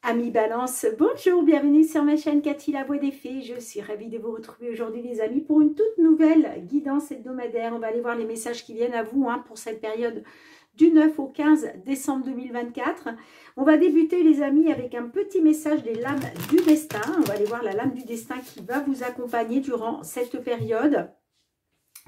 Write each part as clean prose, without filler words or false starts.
Amis Balance, bonjour, bienvenue sur ma chaîne Cathy la Voix des Fées. Je suis ravie de vous retrouver aujourd'hui les amis pour une toute nouvelle guidance hebdomadaire. On va aller voir les messages qui viennent à vous pour cette période du 9 au 15 décembre 2024. On va débuter les amis avec un petit message des lames du destin. On va aller voir la lame du destin qui va vous accompagner durant cette période.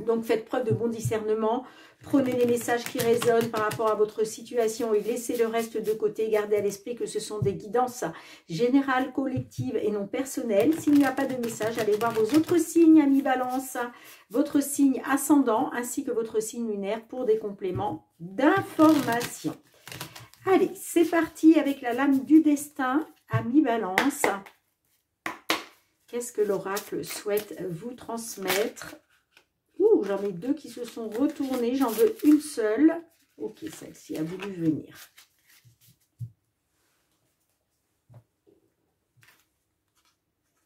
Donc faites preuve de bon discernement, prenez les messages qui résonnent par rapport à votre situation et laissez le reste de côté. Gardez à l'esprit que ce sont des guidances générales, collectives et non personnelles. S'il n'y a pas de message, allez voir vos autres signes, amis Balance, votre signe ascendant ainsi que votre signe lunaire pour des compléments d'information. Allez, c'est parti avec la lame du destin, amis Balance. Qu'est-ce que l'oracle souhaite vous transmettre ? Ouh, j'en ai deux qui se sont retournés. J'en veux une seule. Ok, celle-ci a voulu venir.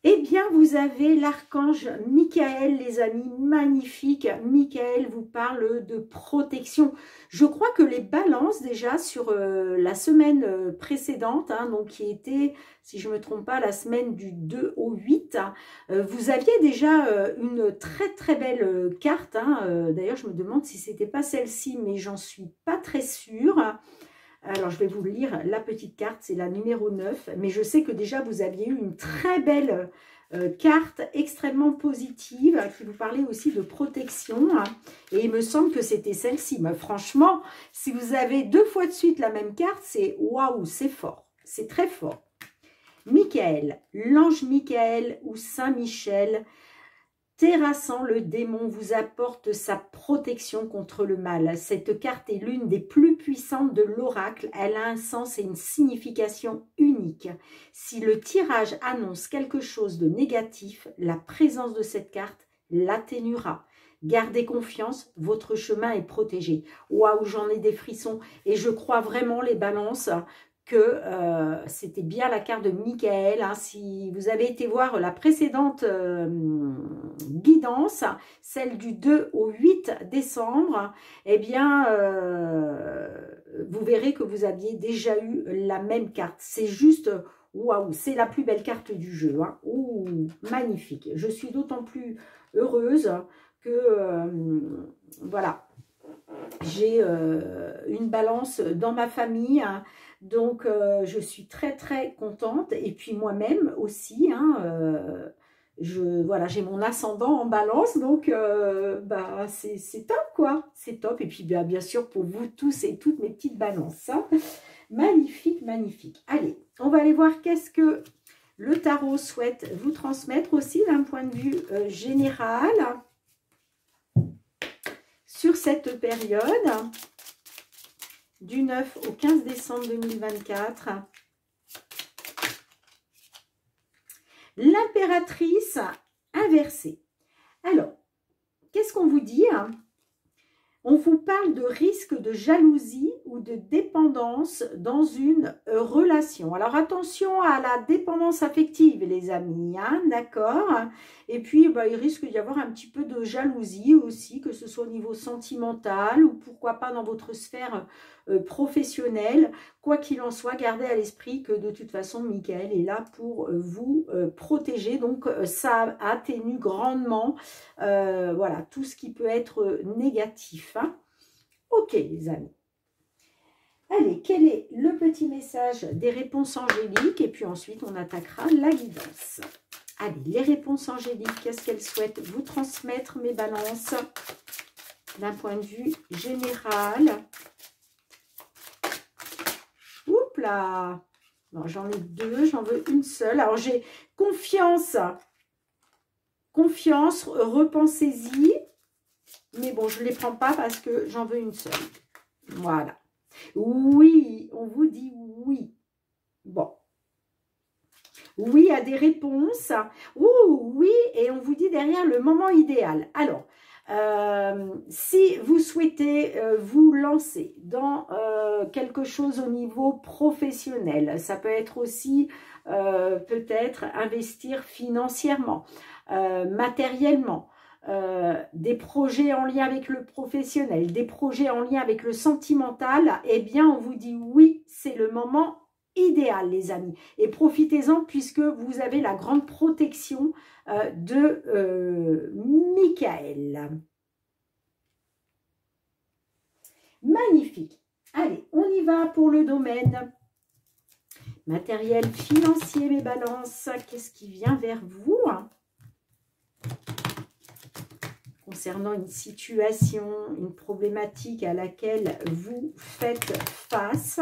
Eh bien, vous avez l'archange Michael, les amis, magnifique. Michael vous parle de protection. Je crois que les balances, déjà, sur la semaine précédente, donc qui était, si je ne me trompe pas, la semaine du 2 au 8, vous aviez déjà une très belle carte. D'ailleurs, je me demande si ce n'était pas celle-ci, mais j'en suis pas très sûre. Alors, je vais vous lire la petite carte, c'est la numéro 9. Mais je sais que déjà, vous aviez eu une très belle carte extrêmement positive qui vous parlait aussi de protection. Et il me semble que c'était celle-ci. Mais franchement, si vous avez deux fois de suite la même carte, c'est waouh, c'est fort. C'est très fort. Michael, l'ange Michael ou Saint-Michel, terrassant le démon, vous apporte sa protection contre le mal. Cette carte est l'une des plus puissantes de l'oracle. Elle a un sens et une signification unique. Si le tirage annonce quelque chose de négatif, la présence de cette carte l'atténuera. Gardez confiance, votre chemin est protégé. Waouh, j'en ai des frissons. Et je crois vraiment, les balances, que c'était bien la carte de Michael. Si vous avez été voir la précédente guidance, celle du 2 au 8 décembre, eh bien, vous verrez que vous aviez déjà eu la même carte. C'est juste, waouh, c'est la plus belle carte du jeu. Ouh, magnifique. Je suis d'autant plus heureuse que, voilà, j'ai une balance dans ma famille, donc je suis très contente. Et puis moi-même aussi, voilà, j'ai mon ascendant en balance, donc c'est top quoi, c'est top. Et puis bien sûr pour vous tous et toutes mes petites balances, magnifique, magnifique. Allez, on va aller voir qu'est-ce que le tarot souhaite vous transmettre aussi d'un point de vue général sur cette période du 9 au 15 décembre 2024. L'impératrice inversée. Alors, qu'est-ce qu'on vous dit ? On vous parle de risque de jalousie ou de dépendance dans une relation. Alors, attention à la dépendance affective, les amis, d'accord? Et puis, il risque d'y avoir un petit peu de jalousie aussi, que ce soit au niveau sentimental ou pourquoi pas dans votre sphère professionnelle. Quoi qu'il en soit, gardez à l'esprit que de toute façon, Michael est là pour vous protéger. Donc, ça atténue grandement voilà, tout ce qui peut être négatif. Ok, les amis. Allez, quel est le petit message des réponses angéliques? Et puis ensuite, on attaquera la guidance. Allez, les réponses angéliques, qu'est-ce qu'elles souhaitent vous transmettre, mes balances, d'un point de vue général? Oups là! Non, j'en ai deux, j'en veux une seule. Alors, j'ai confiance. Confiance, repensez-y. Mais bon, je ne les prends pas parce que j'en veux une seule. Voilà. Oui, on vous dit oui. Bon. Oui à des réponses. Ouh, oui, et on vous dit derrière le moment idéal. Alors, si vous souhaitez vous lancer dans quelque chose au niveau professionnel, ça peut être aussi peut-être investir financièrement, matériellement, des projets en lien avec le professionnel, des projets en lien avec le sentimental, eh bien on vous dit oui, c'est le moment idéal, les amis. Et profitez-en puisque vous avez la grande protection de Michael. Magnifique. Allez, on y va pour le domaine matériel, financier, mes balances. Qu'est-ce qui vient vers vous concernant une situation, une problématique à laquelle vous faites face?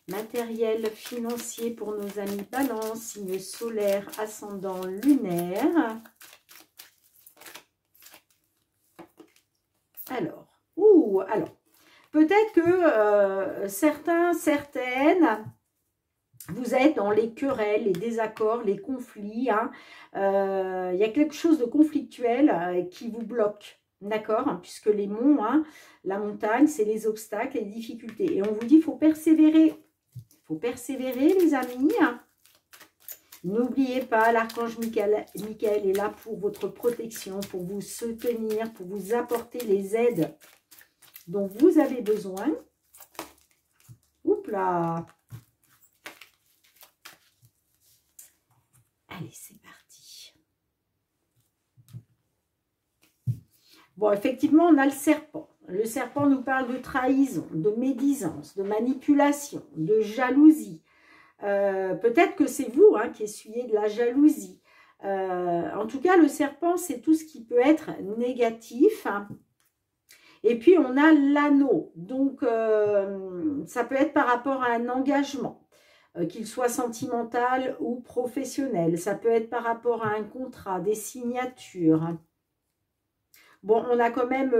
Matériel, financier pour nos amis balance, signe solaire, ascendant, lunaire. Alors, peut-être que certains, certaines, vous êtes dans les querelles, les désaccords, les conflits. Il y a quelque chose de conflictuel qui vous bloque, d'accord? Puisque les monts, la montagne, c'est les obstacles, les difficultés. Et on vous dit, il faut persévérer. Il faut persévérer, les amis. N'oubliez pas, l'archange Michael est là pour votre protection, pour vous soutenir, pour vous apporter les aides dont vous avez besoin. Oups là! Allez, c'est parti. Bon, effectivement, on a le serpent. Le serpent nous parle de trahison, de médisance, de manipulation, de jalousie. Peut-être que c'est vous qui essuyez de la jalousie. En tout cas, le serpent, c'est tout ce qui peut être négatif. Et puis, on a l'anneau. Donc, ça peut être par rapport à un engagement, qu'il soit sentimental ou professionnel. Ça peut être par rapport à un contrat, des signatures. Bon, on a quand même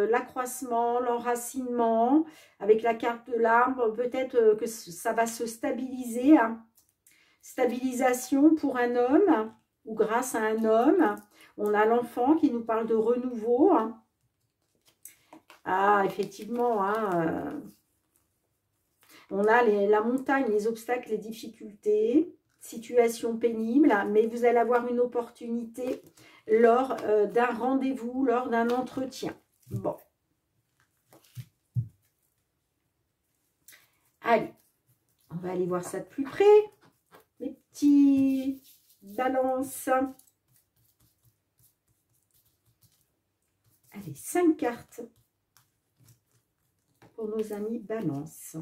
l'accroissement, l'enracinement. Avec la carte de l'arbre, peut-être que ça va se stabiliser. Stabilisation pour un homme ou grâce à un homme. On a l'enfant qui nous parle de renouveau. Ah, effectivement, on a la montagne, les obstacles, les difficultés, situation pénible, mais vous allez avoir une opportunité lors d'un rendez-vous, lors d'un entretien. Bon. Allez, on va aller voir ça de plus près. Mes petits balances. Allez, 5 cartes pour nos amis balance.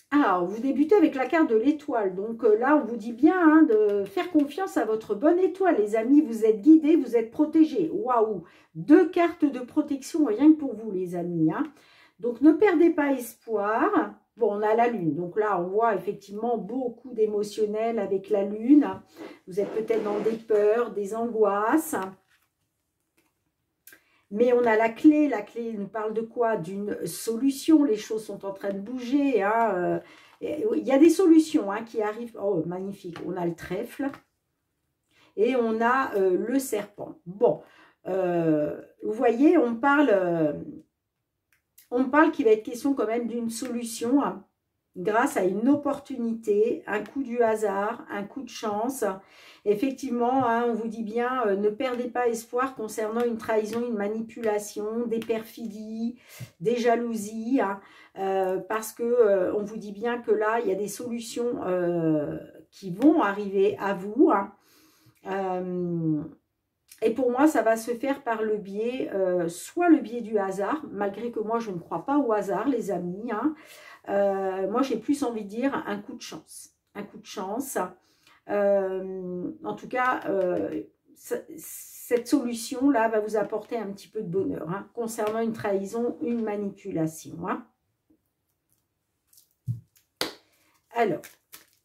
Alors, vous débutez avec la carte de l'étoile. Donc là, on vous dit bien de faire confiance à votre bonne étoile. Les amis, vous êtes guidés, vous êtes protégés. Waouh! 2 cartes de protection, rien que pour vous, les amis. Donc, ne perdez pas espoir. Bon, on a la lune. Donc là, on voit effectivement beaucoup d'émotionnel avec la lune. Vous êtes peut-être dans des peurs, des angoisses. Mais on a la clé nous parle de quoi? D'une solution, les choses sont en train de bouger. Il y a des solutions qui arrivent. Oh, magnifique, on a le trèfle et on a le serpent. Bon, vous voyez, on parle qu'il va être question quand même d'une solution grâce à une opportunité, un coup du hasard, un coup de chance. Effectivement, on vous dit bien, ne perdez pas espoir concernant une trahison, une manipulation, des perfidies, des jalousies, parce que on vous dit bien que là, il y a des solutions qui vont arriver à vous. Et pour moi, ça va se faire par le biais, soit le biais du hasard, malgré que moi, je ne crois pas au hasard, les amis. Moi, j'ai plus envie de dire un coup de chance. Un coup de chance. En tout cas, cette solution-là va vous apporter un petit peu de bonheur concernant une trahison, une manipulation. Alors,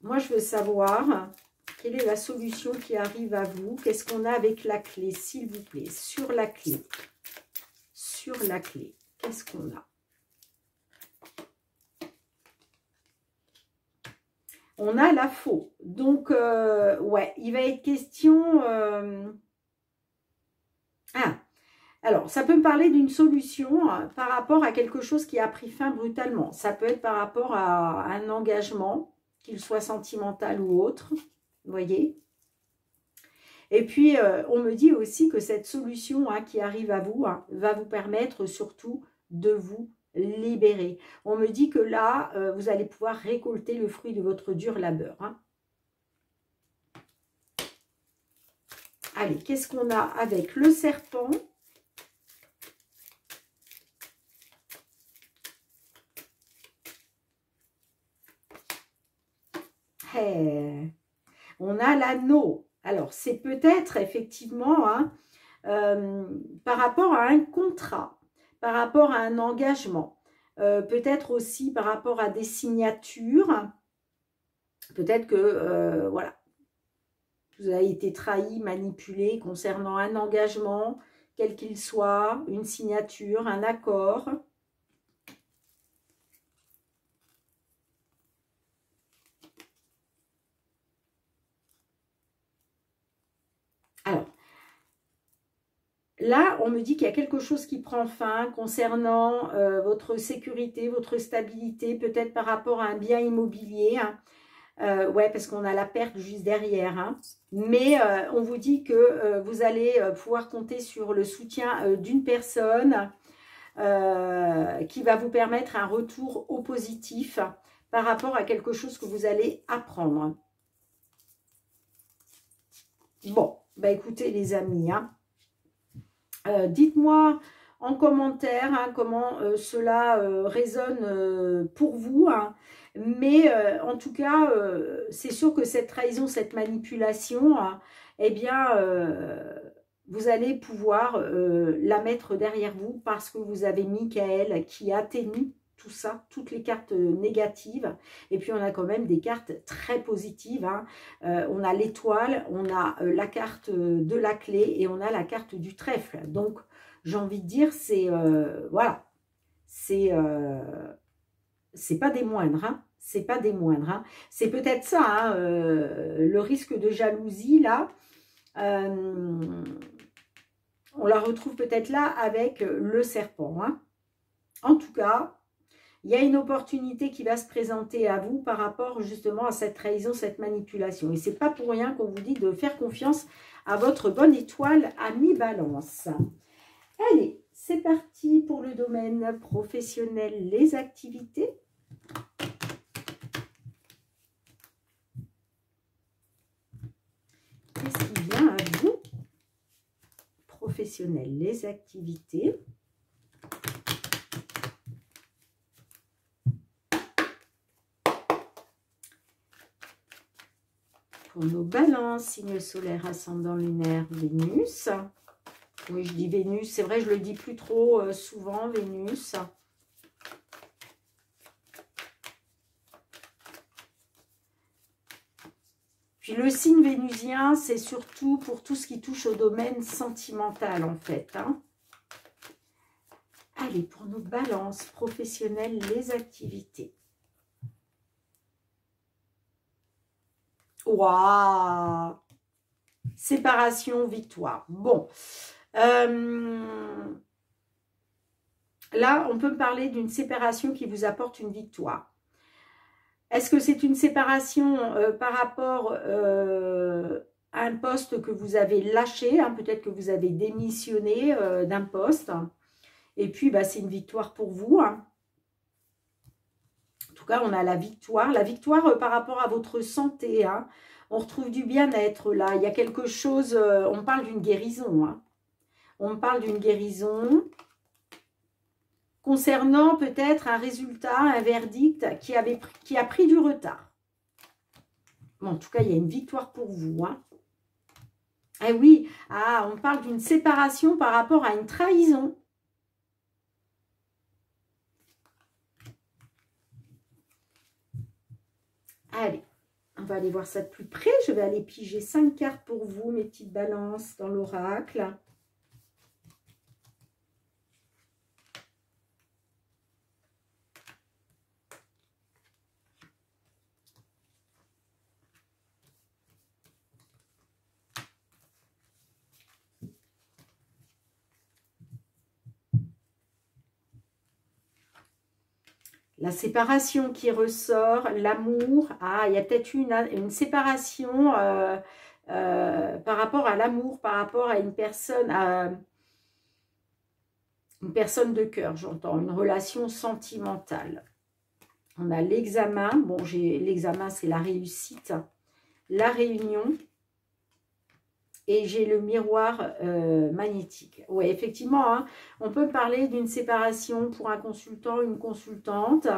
moi, je veux savoir quelle est la solution qui arrive à vous. Qu'est-ce qu'on a avec la clé, s'il vous plaît? Sur la clé. Sur la clé. Qu'est-ce qu'on a? On a la faux. Donc, ouais, il va être question Alors, ça peut me parler d'une solution par rapport à quelque chose qui a pris fin brutalement. Ça peut être par rapport à un engagement, qu'il soit sentimental ou autre, vous voyez. Et puis, on me dit aussi que cette solution qui arrive à vous va vous permettre surtout de vous libérer. On me dit que là, vous allez pouvoir récolter le fruit de votre dur labeur. Allez, qu'est-ce qu'on a avec le serpent ? On a l'anneau. Alors, c'est peut-être effectivement par rapport à un contrat, par rapport à un engagement, peut-être aussi par rapport à des signatures. Peut-être que, voilà, vous avez été trahi, manipulé concernant un engagement, quel qu'il soit, une signature, un accord. Alors, là, on me dit qu'il y a quelque chose qui prend fin concernant votre sécurité, votre stabilité, peut-être par rapport à un bien immobilier. Ouais, parce qu'on a la perte juste derrière. Mais on vous dit que vous allez pouvoir compter sur le soutien d'une personne qui va vous permettre un retour au positif par rapport à quelque chose que vous allez apprendre. Bon, bah écoutez les amis, dites-moi en commentaire comment cela résonne pour vous. Mais en tout cas, c'est sûr que cette trahison, cette manipulation, eh bien, vous allez pouvoir la mettre derrière vous parce que vous avez Michael qui atténue tout ça, toutes les cartes négatives. Et puis, on a quand même des cartes très positives. On a l'étoile, on a la carte de la clé et on a la carte du trèfle. Donc, j'ai envie de dire, c'est voilà, c'est pas des moindres. C'est pas des moindres. C'est peut-être ça, le risque de jalousie, là. On la retrouve peut-être là avec le serpent. En tout cas, il y a une opportunité qui va se présenter à vous par rapport justement à cette trahison, cette manipulation. Et ce n'est pas pour rien qu'on vous dit de faire confiance à votre bonne étoile à mi-balance. Allez, c'est parti pour le domaine professionnel, les activités. Qu'est-ce qui vient à vous? Professionnel, les activités. Pour nos balances, signe solaire, ascendant lunaire, Vénus. Oui, je dis Vénus, c'est vrai, je le dis plus trop souvent, Vénus. Puis le signe vénusien, c'est surtout pour tout ce qui touche au domaine sentimental, en fait. Allez, pour nos balances professionnelles, les activités. Waouh! Séparation, victoire. Bon. Là, on peut me parler d'une séparation qui vous apporte une victoire. Est-ce que c'est une séparation par rapport à un poste que vous avez lâché, peut-être que vous avez démissionné d'un poste, et puis bah, c'est une victoire pour vous. En tout cas, on a la victoire par rapport à votre santé. On retrouve du bien-être là, il y a quelque chose, on parle d'une guérison. On parle d'une guérison concernant peut-être un résultat, un verdict qui a pris du retard. Bon, en tout cas, il y a une victoire pour vous. Eh oui, on parle d'une séparation par rapport à une trahison. Allez, on va aller voir ça de plus près. Je vais aller piger 5 cartes pour vous, mes petites balances, dans l'oracle. La séparation qui ressort, l'amour. Ah, il y a peut-être une séparation par rapport à l'amour, par rapport à une personne de cœur, j'entends, une relation sentimentale. On a l'examen. Bon, l'examen, c'est la réussite, la réunion. Et j'ai le miroir magnétique. Oui, effectivement, hein, on peut parler d'une séparation pour un consultant, une consultante.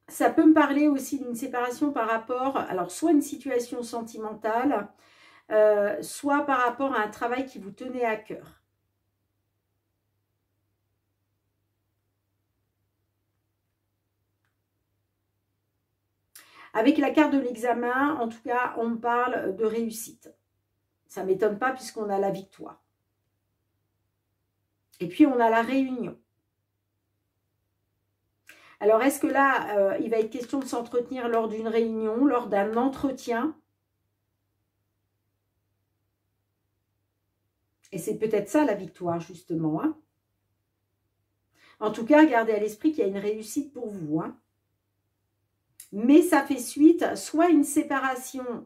Ça peut me parler aussi d'une séparation par rapport, alors soit une situation sentimentale, soit par rapport à un travail qui vous tenait à cœur. Avec la carte de l'examen, en tout cas, on parle de réussite. Ça ne m'étonne pas puisqu'on a la victoire. Et puis, on a la réunion. Alors, est-ce que là, il va être question de s'entretenir lors d'une réunion, lors d'un entretien? Et c'est peut-être ça, la victoire, justement. Hein. En tout cas, gardez à l'esprit qu'il y a une réussite pour vous. Hein. Mais ça fait suite, soit une séparation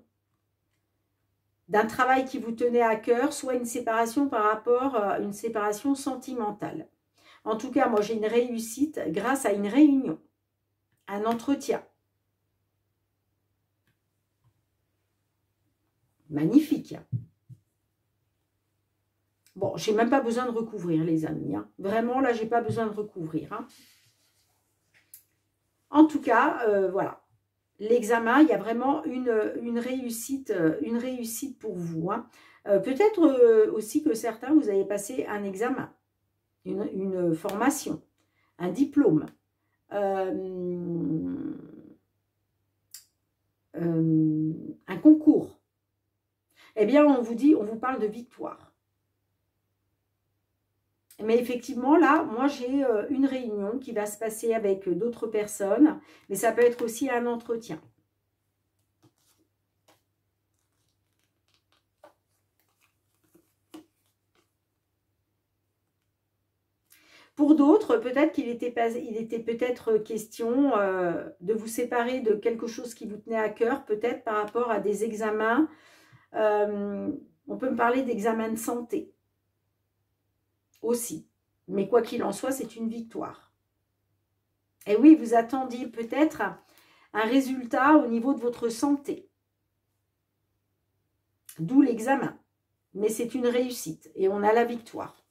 d'un travail qui vous tenait à cœur, soit une séparation par rapport à une séparation sentimentale. En tout cas, moi, j'ai une réussite grâce à une réunion, un entretien. Magnifique. Bon, je n'ai même pas besoin de recouvrir, les amis. Hein. Vraiment, là, je n'ai pas besoin de recouvrir. Hein. En tout cas, voilà. L'examen, il y a vraiment une réussite pour vous. Hein. Peut-être aussi que certains, vous avez passé un examen, une formation, un diplôme, un concours. Eh bien, on vous parle de victoire. Mais effectivement, là, moi, j'ai une réunion qui va se passer avec d'autres personnes, mais ça peut être aussi un entretien. Pour d'autres, peut-être qu'il était peut-être question de vous séparer de quelque chose qui vous tenait à cœur, peut-être par rapport à des examens. On peut me parler d'examens de santé aussi. Mais quoi qu'il en soit, c'est une victoire. Et oui, vous attendiez peut-être un résultat au niveau de votre santé. D'où l'examen. Mais c'est une réussite et on a la victoire.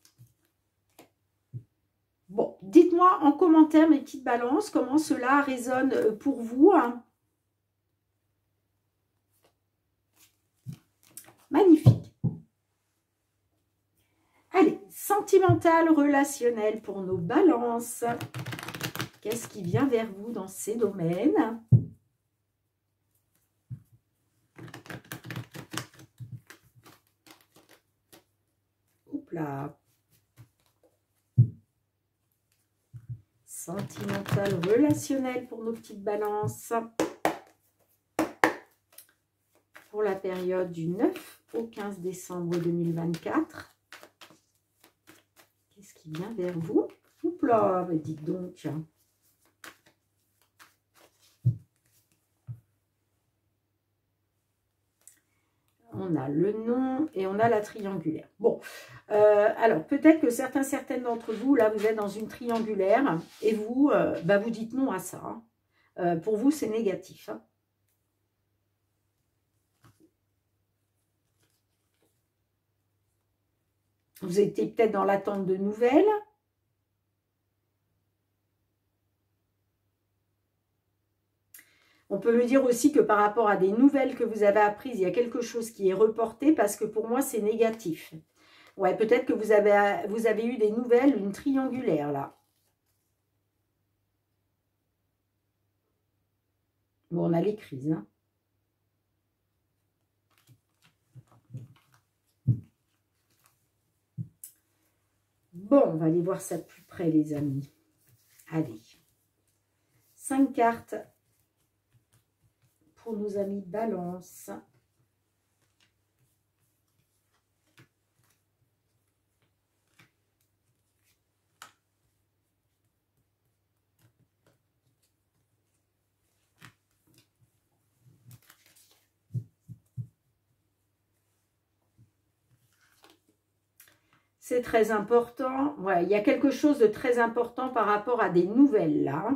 Bon, dites-moi en commentaire, mes petites balances, comment cela résonne pour vous. Hein. Magnifique. Allez, sentimental, relationnel pour nos balances. Qu'est-ce qui vient vers vous dans ces domaines? Hop là. Sentimental, relationnel pour nos petites balances. Pour la période du 9 au 15 décembre 2024. Qu'est-ce qui vient vers vous? Oups là, bah dites donc. On a le nom et on a la triangulaire. Bon, alors peut-être que certaines d'entre vous, là, vous êtes dans une triangulaire et vous, vous dites non à ça. Hein. Pour vous, c'est négatif. Hein. Vous étiez peut-être dans l'attente de nouvelles. On peut me dire aussi que par rapport à des nouvelles que vous avez apprises, il y a quelque chose qui est reporté parce que pour moi, c'est négatif. Ouais, peut-être que vous avez eu des nouvelles, une triangulaire là. Bon, on a les crises. Hein. Bon, on va aller voir ça de plus près, les amis. Allez. 5 cartes pour nos amis Balance. C'est très important. Voilà, il y a quelque chose de très important par rapport à des nouvelles, là.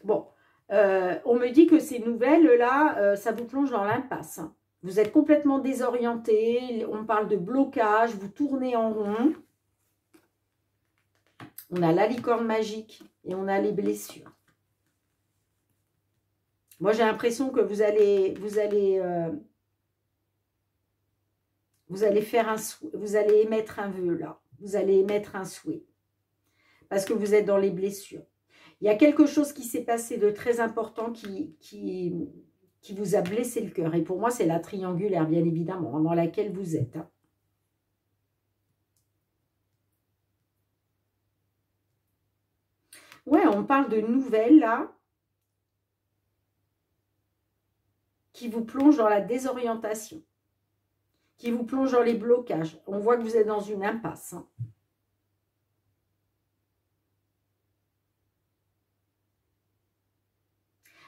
Bon, on me dit que ces nouvelles-là, ça vous plonge dans l'impasse. Vous êtes complètement désorienté. On parle de blocage. Vous tournez en rond. On a la licorne magique et on a les blessures. Moi, j'ai l'impression que vous allez faire vous allez émettre un vœu là. Vous allez émettre un souhait. Parce que vous êtes dans les blessures. Il y a quelque chose qui s'est passé de très important qui vous a blessé le cœur. Et pour moi, c'est la triangulaire, bien évidemment, dans laquelle vous êtes. Ouais, on parle de nouvelles, là, qui vous plongent dans la désorientation, qui vous plongent dans les blocages. On voit que vous êtes dans une impasse. Hein.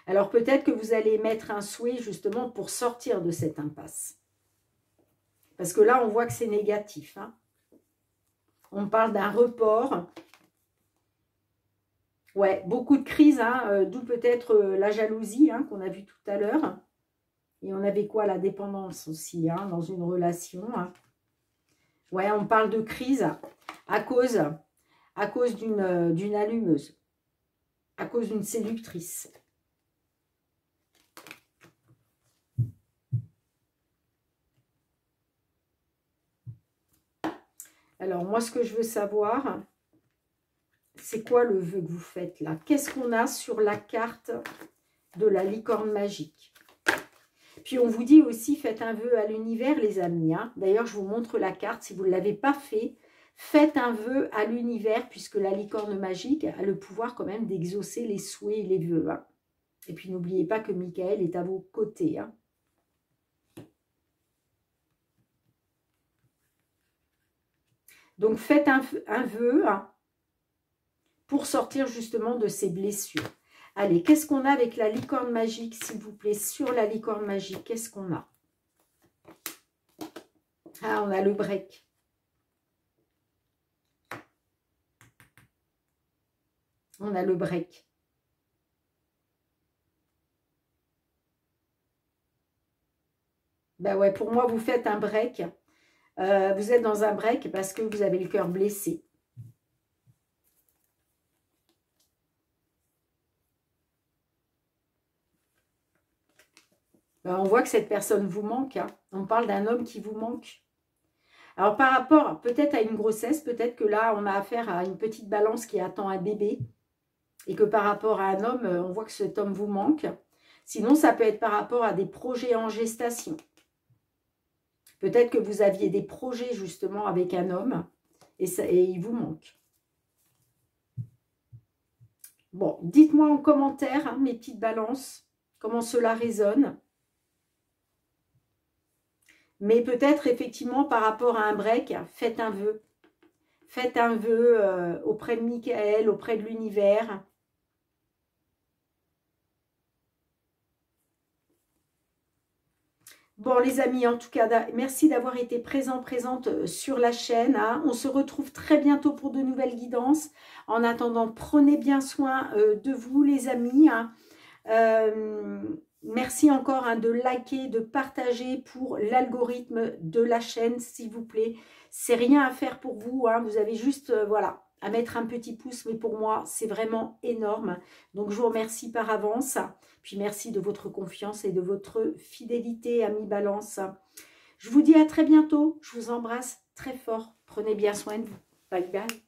Alors peut-être que vous allez mettre un souhait justement pour sortir de cette impasse. Parce que là, on voit que c'est négatif. Hein. On parle d'un report. Ouais, beaucoup de crises, hein, d'où peut-être la jalousie hein, qu'on a vu tout à l'heure. Et on avait quoi? La dépendance aussi, hein, dans une relation. Hein. Ouais, on parle de crise à cause d'une allumeuse, à cause d'une séductrice. Alors, moi, ce que je veux savoir, c'est quoi le vœu que vous faites là? Qu'est-ce qu'on a sur la carte de la licorne magique? Puis, on vous dit aussi, faites un vœu à l'univers, les amis. Hein. D'ailleurs, je vous montre la carte. Si vous ne l'avez pas fait, faites un vœu à l'univers, puisque la licorne magique a le pouvoir quand même d'exaucer les souhaits et les vœux. Hein. Et puis, n'oubliez pas que Michael est à vos côtés. Hein. Donc, faites un vœu hein, pour sortir justement de ces blessures. Allez, qu'est-ce qu'on a avec la licorne magique, s'il vous plaît? Sur la licorne magique, qu'est-ce qu'on a? Ah, on a le break. On a le break. Ben ouais, pour moi, vous faites un break. Vous êtes dans un break parce que vous avez le cœur blessé. On voit que cette personne vous manque. Hein. On parle d'un homme qui vous manque. Alors, par rapport peut-être à une grossesse, peut-être que là, on a affaire à une petite balance qui attend un bébé. Et que par rapport à un homme, on voit que cet homme vous manque. Sinon, ça peut être par rapport à des projets en gestation. Peut-être que vous aviez des projets justement avec un homme et il vous manque. Bon, dites-moi en commentaire, hein, mes petites balances, comment cela résonne. Mais peut-être effectivement par rapport à un break, faites un vœu. Faites un vœu auprès de Michael, auprès de l'univers. Bon les amis, en tout cas, merci d'avoir été présente sur la chaîne. Hein. On se retrouve très bientôt pour de nouvelles guidances. En attendant, prenez bien soin de vous les amis. Hein. Merci encore hein, de liker, de partager pour l'algorithme de la chaîne, s'il vous plaît. C'est rien à faire pour vous. Hein. Vous avez juste, voilà, à mettre un petit pouce. Mais pour moi, c'est vraiment énorme. Donc, je vous remercie par avance. Puis merci de votre confiance et de votre fidélité, amis Balance. Je vous dis à très bientôt. Je vous embrasse très fort. Prenez bien soin de vous. Bye bye.